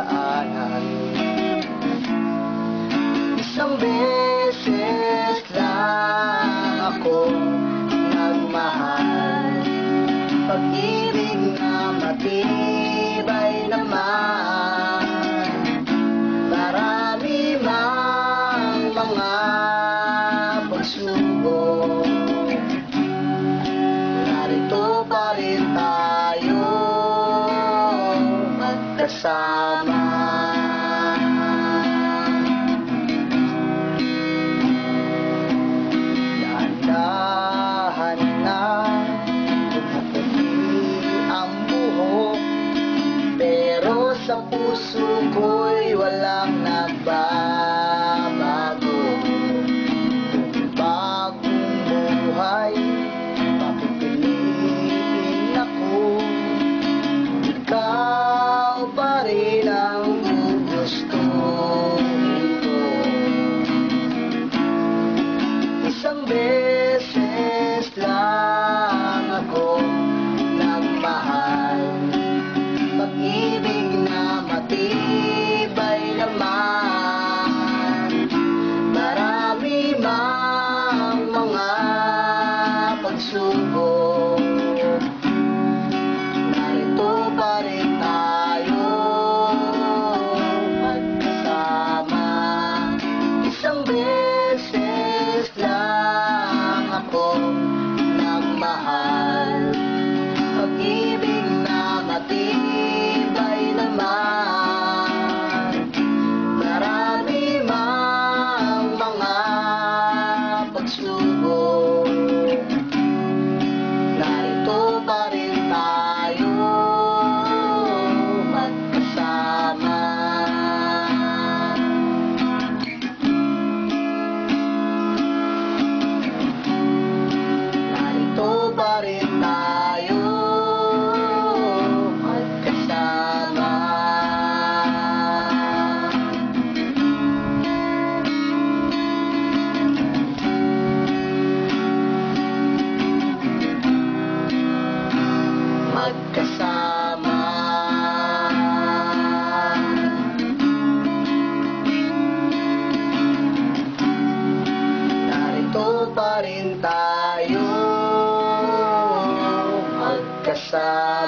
pinagdaanan. Isang beses lang ako nagmahal, pag-ibig na matibay naman. Marami mang mga pagsubok, narito pa rin tayo magkasama. Dahan-dahan na pumuputi ang buhok, pero sa puso ko'y walang nagbabago. Bagong buhay, papipiliin ako, ikaw pa rin ang gugustuhin ko. Isang beses lang ako nagmahal, pag-ibig na matibay naman. Marami mang mga pagsubok, narito pa rin tayo magkasama. Isang beses lang ako nagmahal, pag-ibig na matibay naman. Marami mang mga pagsubok, narito pa rin tayo magkasama. Narito pa rin tayo magkasama. Magkasama. Narito pa rin tayo magkasama.